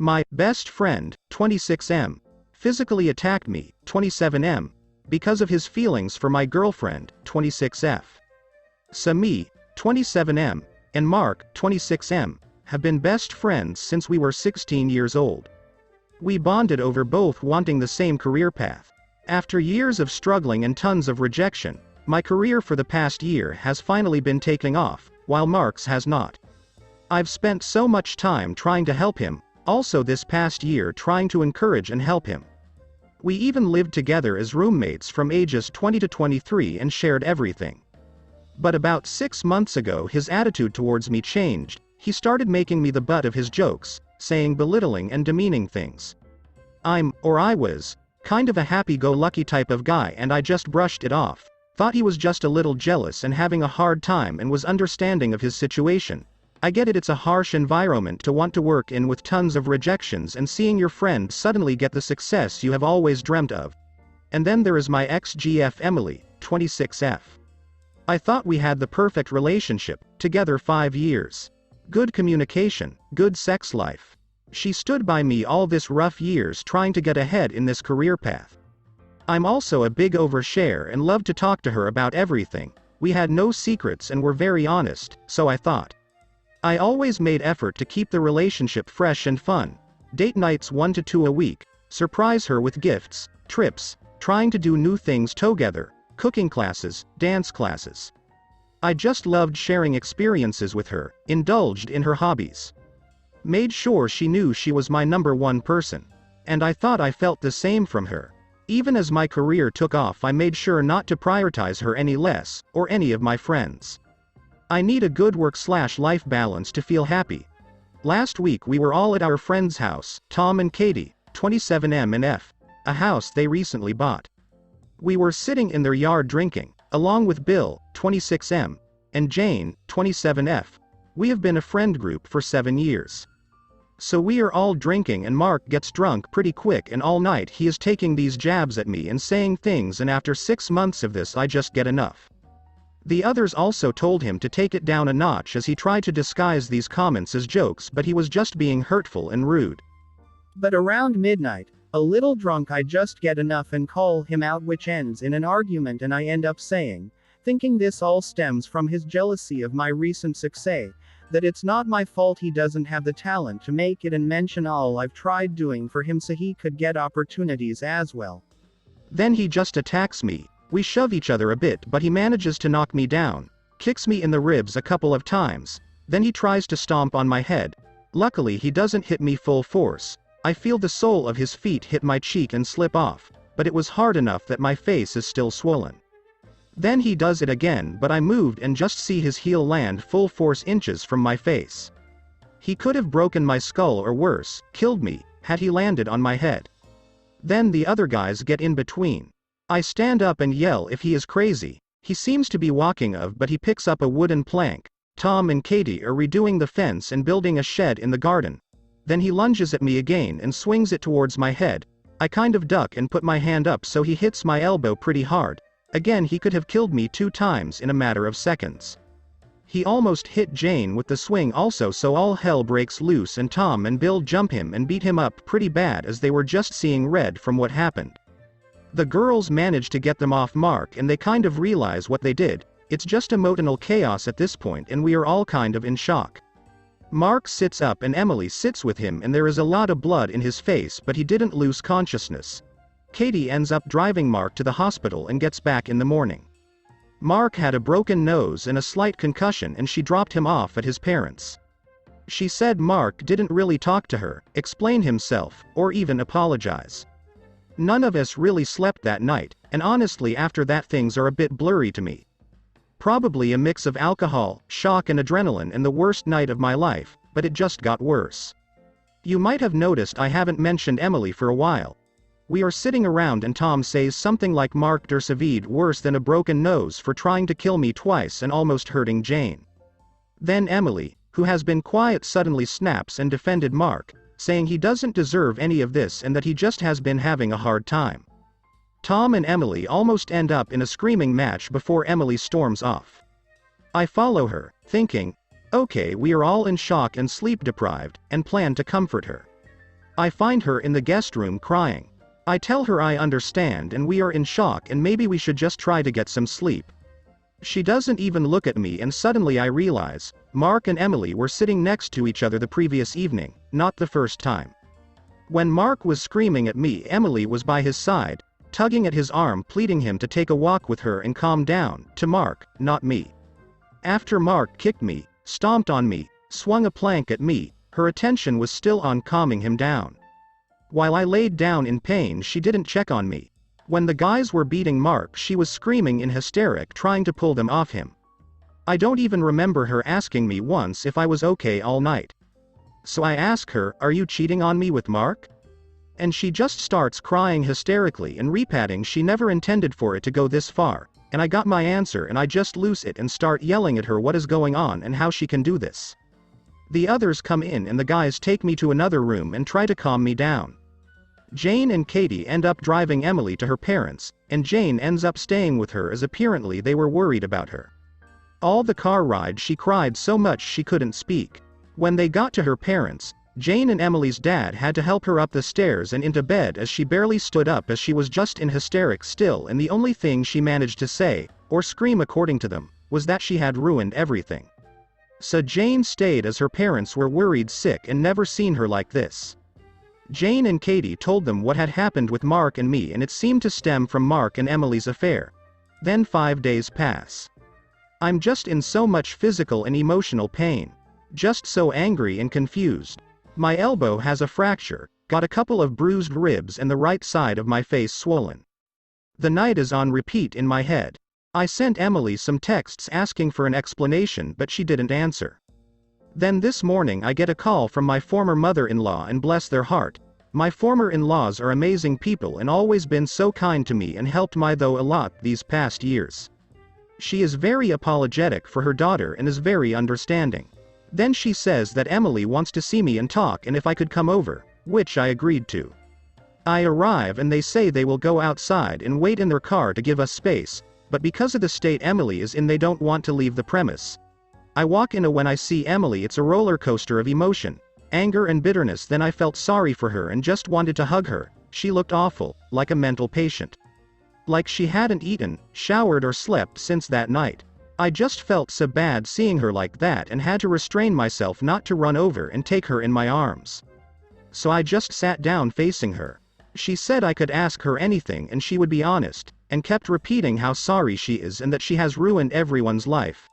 My best friend, 26M, physically attacked me, 27M, because of his feelings for my girlfriend, 26F. Me, 27M, and Mark, 26M, have been best friends since we were 16 years old. We bonded over both wanting the same career path. After years of struggling and tons of rejection, my career for the past year has finally been taking off, while Mark's has not. I've spent so much time trying to help him, also this past year trying to encourage and help him. We even lived together as roommates from ages 20 to 23 and shared everything. But about 6 months ago his attitude towards me changed. He started making me the butt of his jokes, saying belittling and demeaning things. I was, kind of a happy-go-lucky type of guy and I just brushed it off, thought he was just a little jealous and having a hard time and was understanding of his situation. I get it, it's a harsh environment to want to work in with tons of rejections and seeing your friend suddenly get the success you have always dreamt of. And then there is my ex-GF Emily, 26F. I thought we had the perfect relationship, together 5 years. Good communication, good sex life. She stood by me all this rough years trying to get ahead in this career path. I'm also a big overshare and love to talk to her about everything. We had no secrets and were very honest, so I thought. I always made effort to keep the relationship fresh and fun. Date nights 1 to 2 a week, surprise her with gifts, trips, trying to do new things together, cooking classes, dance classes. I just loved sharing experiences with her, indulged in her hobbies. Made sure she knew she was my #1 person. And I thought I felt the same from her. Even as my career took off I made sure not to prioritize her any less, or any of my friends. I need a good work/life balance to feel happy. Last week we were all at our friend's house, Tom and Katie, 27M and F, a house they recently bought. We were sitting in their yard drinking, along with Bill, 26M, and Jane, 27F. We have been a friend group for 7 years. So we are all drinking and Mark gets drunk pretty quick and all night he is taking these jabs at me and saying things, and after 6 months of this I just get enough. The others also told him to take it down a notch as he tried to disguise these comments as jokes, but he was just being hurtful and rude. But around midnight, a little drunk, I just get enough and call him out, which ends in an argument, and I end up saying, thinking this all stems from his jealousy of my recent success, that it's not my fault he doesn't have the talent to make it, and mention all I've tried doing for him so he could get opportunities as well. Then he just attacks me. We shove each other a bit but he manages to knock me down, kicks me in the ribs a couple of times, then he tries to stomp on my head. Luckily he doesn't hit me full force. I feel the sole of his feet hit my cheek and slip off, but it was hard enough that my face is still swollen. Then he does it again, but I moved and just see his heel land full force inches from my face. He could have broken my skull or worse, killed me, had he landed on my head. Then the other guys get in between. I stand up and yell if he is crazy. He seems to be walking but he picks up a wooden plank. Tom and Katie are redoing the fence and building a shed in the garden. Then he lunges at me again and swings it towards my head. I kind of duck and put my hand up so he hits my elbow pretty hard. Again, he could have killed me 2 times in a matter of seconds. He almost hit Jane with the swing also, so all hell breaks loose and Tom and Bill jump him and beat him up pretty bad as they were just seeing red from what happened. The girls manage to get them off Mark and they kind of realize what they did. It's just emotional chaos at this point and we are all kind of in shock. Mark sits up and Emily sits with him and there is a lot of blood in his face, but he didn't lose consciousness. Katie ends up driving Mark to the hospital and gets back in the morning. Mark had a broken nose and a slight concussion and she dropped him off at his parents'. She said Mark didn't really talk to her, explain himself, or even apologize. None of us really slept that night, and honestly after that things are a bit blurry to me. Probably a mix of alcohol, shock and adrenaline, and the worst night of my life, but it just got worse. You might have noticed I haven't mentioned Emily for a while. We are sitting around and Tom says something like Mark deserved worse than a broken nose for trying to kill me twice and almost hurting Jane. Then Emily, who has been quiet, suddenly snaps and defended Mark, saying he doesn't deserve any of this and that he just has been having a hard time. Tom and Emily almost end up in a screaming match before Emily storms off. I follow her, thinking, okay, we are all in shock and sleep deprived, and plan to comfort her. I find her in the guest room crying. I tell her I understand and we are in shock and maybe we should just try to get some sleep. She doesn't even look at me and suddenly I realize, Mark and Emily were sitting next to each other the previous evening, not the first time. When Mark was screaming at me, Emily was by his side, tugging at his arm, pleading him to take a walk with her and calm down, to Mark, not me. After Mark kicked me, stomped on me, swung a plank at me, her attention was still on calming him down. While I laid down in pain, she didn't check on me. When the guys were beating Mark, she was screaming in hysteric, trying to pull them off him. I don't even remember her asking me once if I was okay all night. So I ask her, "Are you cheating on me with Mark?" And she just starts crying hysterically and repeating she never intended for it to go this far, and I got my answer and I just lose it and start yelling at her what is going on and how she can do this. The others come in and the guys take me to another room and try to calm me down. Jane and Katie end up driving Emily to her parents, and Jane ends up staying with her as apparently they were worried about her. All the car ride she cried so much she couldn't speak. When they got to her parents, Jane and Emily's dad had to help her up the stairs and into bed as she barely stood up as she was just in hysterics still, and the only thing she managed to say, or scream according to them, was that she had ruined everything. So Jane stayed as her parents were worried sick and never seen her like this. Jane and Katie told them what had happened with Mark and me, and it seemed to stem from Mark and Emily's affair. Then 5 days pass. I'm just in so much physical and emotional pain. Just so angry and confused. My elbow has a fracture, got a couple of bruised ribs and the right side of my face swollen. The night is on repeat in my head. I sent Emily some texts asking for an explanation but she didn't answer. Then this morning I get a call from my former mother-in-law, and bless their heart, my former in-laws are amazing people and always been so kind to me and helped me though a lot these past years. She is very apologetic for her daughter and is very understanding. Then she says that Emily wants to see me and talk and if I could come over, which I agreed to. I arrive and they say they will go outside and wait in their car to give us space, but because of the state Emily is in they don't want to leave the premise. I walk in and when I see Emily it's a roller coaster of emotion, anger and bitterness. Then I felt sorry for her and just wanted to hug her. She looked awful, like a mental patient. Like she hadn't eaten, showered or slept since that night. I just felt so bad seeing her like that and had to restrain myself not to run over and take her in my arms. So I just sat down facing her. She said I could ask her anything and she would be honest, and kept repeating how sorry she is and that she has ruined everyone's life.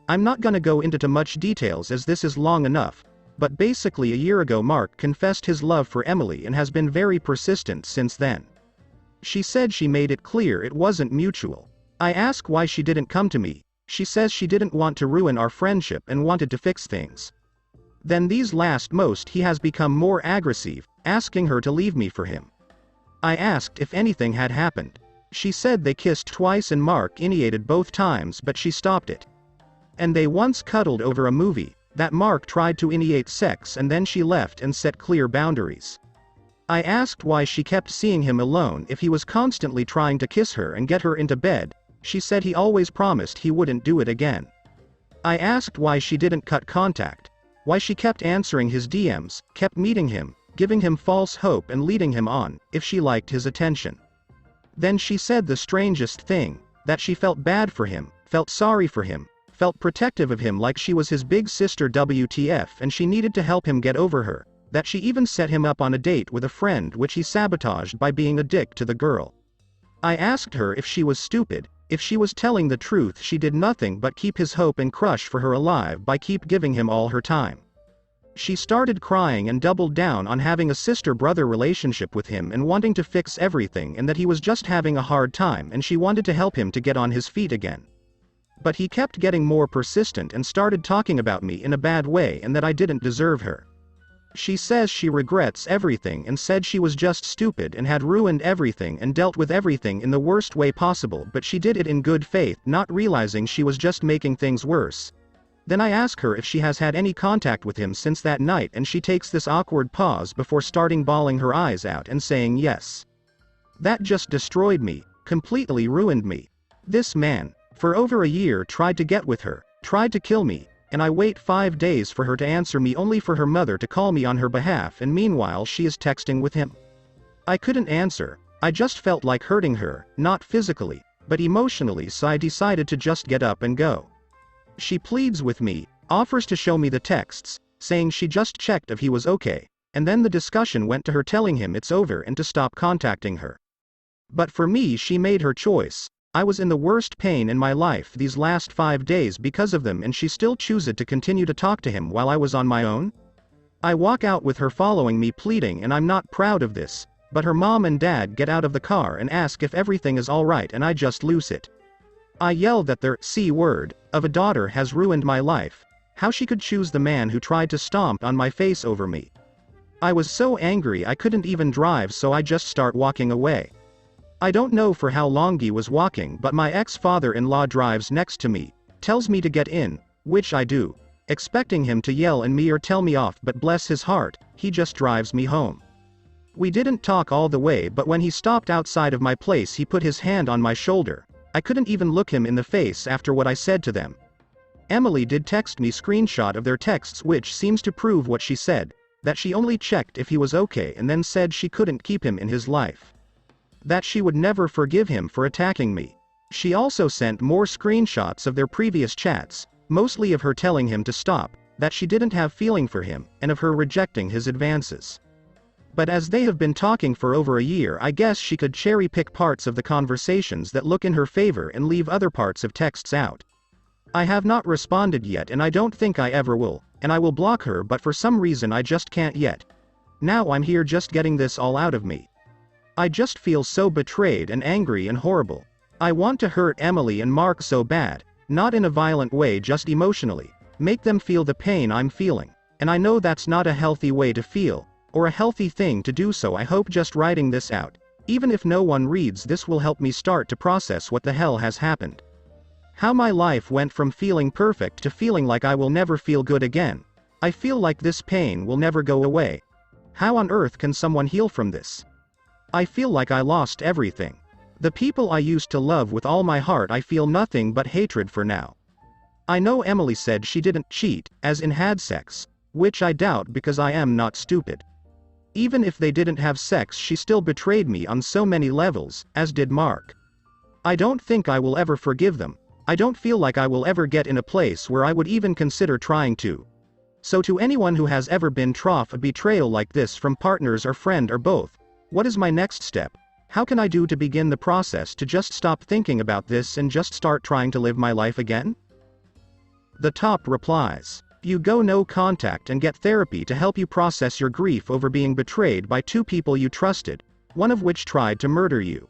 I'm not gonna go into too much details as this is long enough, but basically a year ago Mark confessed his love for Emily and has been very persistent since then. She said she made it clear it wasn't mutual. I ask why she didn't come to me. She says she didn't want to ruin our friendship and wanted to fix things. Then these last most he has become more aggressive, asking her to leave me for him. I asked if anything had happened. She said they kissed twice and Mark initiated both times but she stopped it. And they once cuddled over a movie, that Mark tried to initiate sex and then she left and set clear boundaries. I asked why she kept seeing him alone if he was constantly trying to kiss her and get her into bed. She said he always promised he wouldn't do it again. I asked why she didn't cut contact, why she kept answering his DMs, kept meeting him, giving him false hope and leading him on, if she liked his attention. Then she said the strangest thing, that she felt bad for him, felt sorry for him, felt protective of him like she was his big sister WTF and she needed to help him get over her, that she even set him up on a date with a friend which he sabotaged by being a dick to the girl. I asked her if she was stupid, if she was telling the truth. She did nothing but keep his hope and crush for her alive by keep giving him all her time. She started crying and doubled down on having a sister-brother relationship with him and wanting to fix everything and that he was just having a hard time and she wanted to help him to get on his feet again. But he kept getting more persistent and started talking about me in a bad way and that I didn't deserve her. She says she regrets everything and said she was just stupid and had ruined everything and dealt with everything in the worst way possible, but she did it in good faith, not realizing she was just making things worse. Then I ask her if she has had any contact with him since that night and she takes this awkward pause before starting bawling her eyes out and saying yes. That just destroyed me, completely ruined me. This man, for over a year tried to get with her, tried to kill me, and I wait 5 days for her to answer me only for her mother to call me on her behalf and meanwhile she is texting with him. I couldn't answer, I just felt like hurting her, not physically, but emotionally, so I decided to just get up and go. She pleads with me, offers to show me the texts, saying she just checked if he was okay, and then the discussion went to her telling him it's over and to stop contacting her. But for me, she made her choice. I was in the worst pain in my life these last 5 days because of them, and she still chooses to continue to talk to him while I was on my own? I walk out with her following me pleading, and I'm not proud of this, but her mom and dad get out of the car and ask if everything is alright, and I just lose it. I yell that their C-word of a daughter has ruined my life, how she could choose the man who tried to stomp on my face over me. I was so angry I couldn't even drive, so I just start walking away. I don't know for how long he was walking, but my ex-father-in-law drives next to me, tells me to get in, which I do, expecting him to yell at me or tell me off, but bless his heart, he just drives me home. We didn't talk all the way, but when he stopped outside of my place he put his hand on my shoulder. I couldn't even look him in the face after what I said to them. Emily did text me screenshot of their texts, which seems to prove what she said, that she only checked if he was okay and then said she couldn't keep him in his life. That she would never forgive him for attacking me. She also sent more screenshots of their previous chats, mostly of her telling him to stop, that she didn't have feeling for him, and of her rejecting his advances. But as they have been talking for over a year, I guess she could cherry-pick parts of the conversations that look in her favor and leave other parts of texts out. I have not responded yet, and I don't think I ever will, and I will block her, but for some reason I just can't yet. Now I'm here just getting this all out of me. I just feel so betrayed and angry and horrible. I want to hurt Emily and Mark so bad, not in a violent way, just emotionally, make them feel the pain I'm feeling, and I know that's not a healthy way to feel, or a healthy thing to do, so I hope just writing this out, even if no one reads this, will help me start to process what the hell has happened. How my life went from feeling perfect to feeling like I will never feel good again. I feel like this pain will never go away. How on earth can someone heal from this? I feel like I lost everything. The people I used to love with all my heart I feel nothing but hatred for now. I know Emily said she didn't cheat, as in had sex, which I doubt because I am not stupid. Even if they didn't have sex, she still betrayed me on so many levels, as did Mark. I don't think I will ever forgive them. I don't feel like I will ever get in a place where I would even consider trying to. So to anyone who has ever been through a betrayal like this from partners or friend or both, what is my next step? How can I do to begin the process to just stop thinking about this and just start trying to live my life again? The top replies. You go no contact and get therapy to help you process your grief over being betrayed by 2 people you trusted, one of which tried to murder you.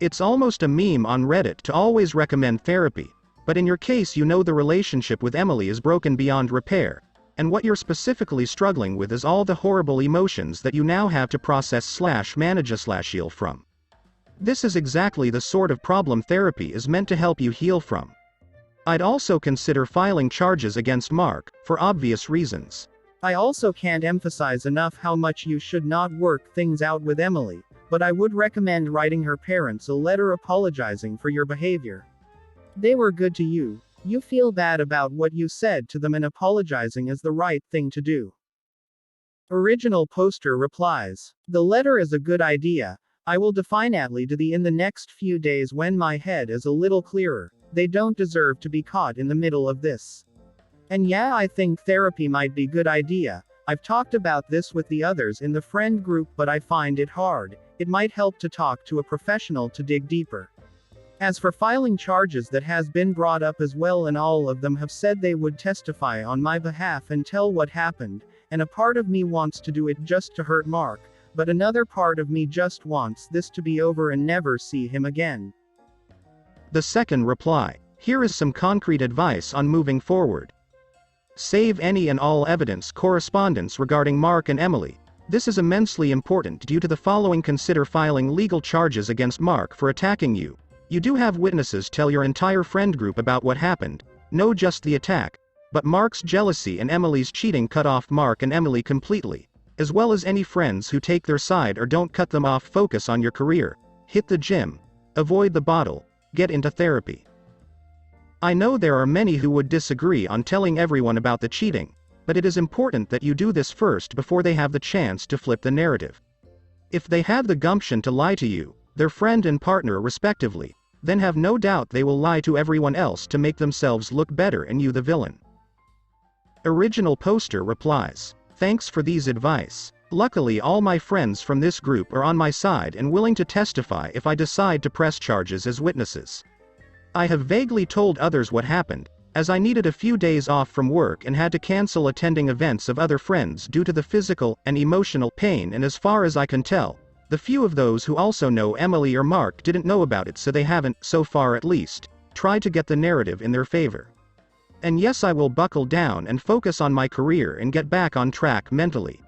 It's almost a meme on Reddit to always recommend therapy, but in your case you know the relationship with Emily is broken beyond repair, and what you're specifically struggling with is all the horrible emotions that you now have to process / manage / heal from. This is exactly the sort of problem therapy is meant to help you heal from. I'd also consider filing charges against Mark, for obvious reasons. I also can't emphasize enough how much you should not work things out with Emily, but I would recommend writing her parents a letter apologizing for your behavior. They were good to you. You feel bad about what you said to them, and apologizing is the right thing to do. Original poster replies. The letter is a good idea. I will define aitA in the next few days when my head is a little clearer. They don't deserve to be caught in the middle of this. And yeah, I think therapy might be good idea. I've talked about this with the others in the friend group, but I find it hard. It might help to talk to a professional to dig deeper. As for filing charges, that has been brought up as well, and all of them have said they would testify on my behalf and tell what happened, and a part of me wants to do it just to hurt Mark, but another part of me just wants this to be over and never see him again. The second reply. Here is some concrete advice on moving forward. Save any and all evidence correspondence regarding Mark and Emily. This is immensely important due to the following: consider filing legal charges against Mark for attacking you. You do have witnesses, tell your entire friend group about what happened, no just the attack, but Mark's jealousy and Emily's cheating. Cut off Mark and Emily completely, as well as any friends who take their side or don't cut them off. Focus on your career, hit the gym, avoid the bottle, get into therapy. I know there are many who would disagree on telling everyone about the cheating, but it is important that you do this first before they have the chance to flip the narrative. If they have the gumption to lie to you, their friend and partner respectively, then have no doubt they will lie to everyone else to make themselves look better and you the villain. Original poster replies, "Thanks for these advice. Luckily all my friends from this group are on my side and willing to testify if I decide to press charges as witnesses. I have vaguely told others what happened, as I needed a few days off from work and had to cancel attending events of other friends due to the physical and emotional pain, and as far as I can tell, the few of those who also know Emily or Mark didn't know about it, so they haven't, so far at least, tried to get the narrative in their favor. And yes, I will buckle down and focus on my career and get back on track mentally.